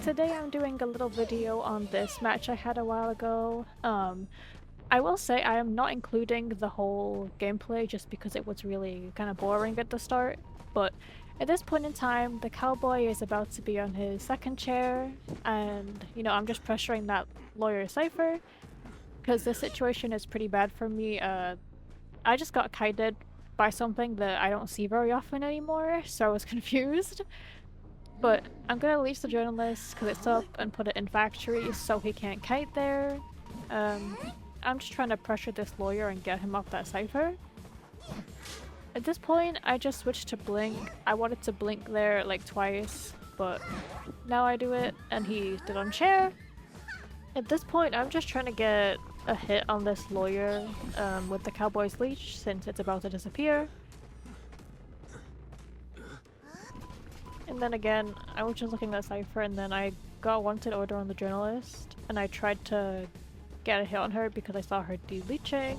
today I'm doing a little video on this match I had a while ago. I will say I am not including the whole gameplay just because it was really kind of boring at the start, but at this point in time, the cowboy is about to be on his second chair, and I'm just pressuring that lawyer cipher because the situation is pretty bad for me. I just got kited by something that I don't see very often anymore, so I was confused. But I'm gonna release the journalist because it's up and put it in factory so he can't kite there. Um, I'm just trying to pressure this lawyer and get him off that cipher. At this point, I just switched to blink. I wanted to blink there like twice, but now I do it and he stood on chair. At this point, I'm just trying to get a hit on this lawyer with the cowboy's leash since it's about to disappear. And then again, I was just looking at cipher and then I got a wanted order on the journalist and I tried to get a hit on her because I saw her de-leeching.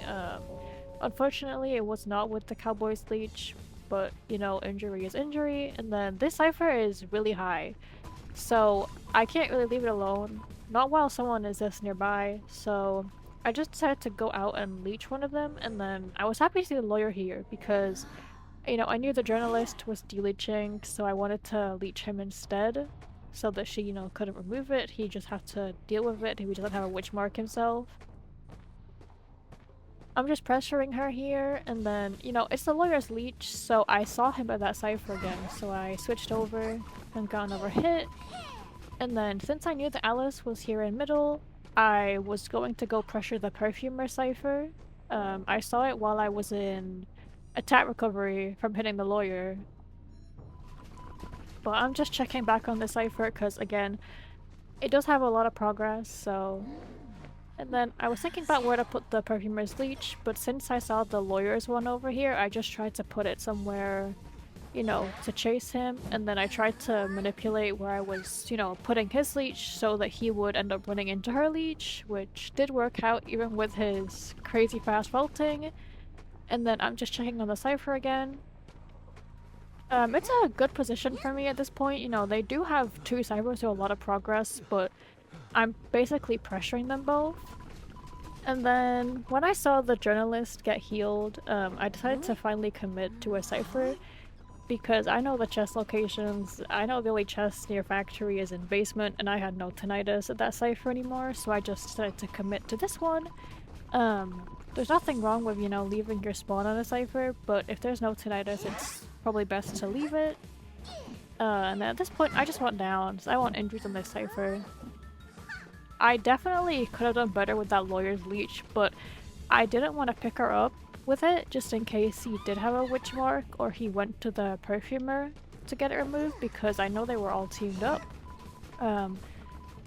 Unfortunately, it was not with the cowboy's leech, but injury is injury. And then this cipher is really high, so I can't really leave it alone, not while someone is this nearby. So I just decided to go out and leech one of them, and then I was happy to see the lawyer here because I knew the journalist was de-leeching, so I wanted to leech him instead so that she, couldn't remove it. He just had to deal with it. He doesn't have a witch mark himself. I'm just pressuring her here, and then, it's the lawyer's leech, so I saw him at that cipher again, so I switched over and got another hit. And then, since I knew that Alice was here in middle, I was going to go pressure the perfumer cipher. I saw it while I was in attack recovery from hitting the lawyer. But I'm just checking back on the cipher because, again, it does have a lot of progress, so... And then I was thinking about where to put the perfumer's leech, but since I saw the lawyer's one over here, I just tried to put it somewhere, to chase him, and then I tried to manipulate where I was, putting his leech so that he would end up running into her leech, which did work out even with his crazy fast vaulting. And then I'm just checking on the cipher again. It's a good position for me at this point. They do have two ciphers with a lot of progress, but I'm basically pressuring them both. And then when I saw the journalist get healed, I decided to finally commit to a cipher because I know the chest locations. I know the only chest near factory is in basement, and I had no tinnitus at that cipher anymore, so I just decided to commit to this one. There's nothing wrong with, leaving your spawn on a cipher, but if there's no tinnitus, it's probably best to leave it. And at this point, I just want downs. I want injuries on this cipher. I definitely could have done better with that lawyer's leech, but I didn't want to pick her up with it just in case he did have a witch mark or he went to the perfumer to get it removed because I know they were all teamed up.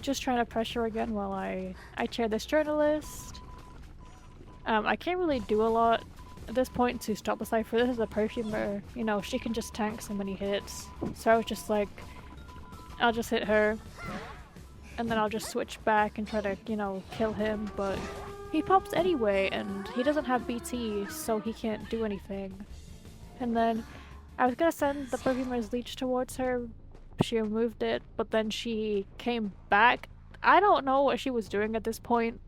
Just trying to pressure again while I chair this journalist. I can't really do a lot at this point to stop the cipher. This is a perfumer, she can just tank so many hits. So I was just like, I'll just hit her. And then I'll just switch back and try to, kill him, but he pops anyway, and he doesn't have BT, so he can't do anything. And then I was gonna send the perfumer's leech towards her, she removed it, but then she came back. I don't know what she was doing at this point.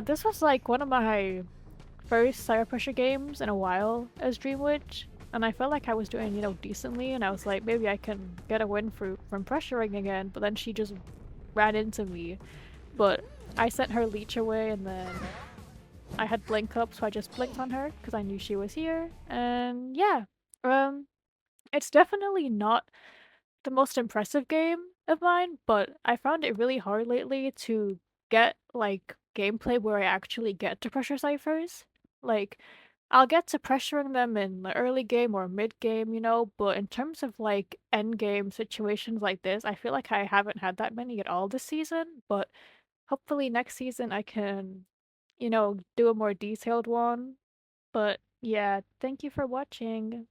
This was like one of my first Cyber Pressure games in a while as Dream Witch, and I felt like I was doing, decently, and I was like, maybe I can get a win from pressuring again, but then she just ran into me. But I sent her leech away, and then I had blink up, so I just blinked on her, because I knew she was here, and yeah. It's definitely not the most impressive game of mine, but I found it really hard lately to get, like, gameplay where I actually get to pressure ciphers. Like, I'll get to pressuring them in the early game or mid game, but in terms of like end game situations like this, I feel like I haven't had that many at all this season, but hopefully next season I can, do a more detailed one. But yeah, thank you for watching.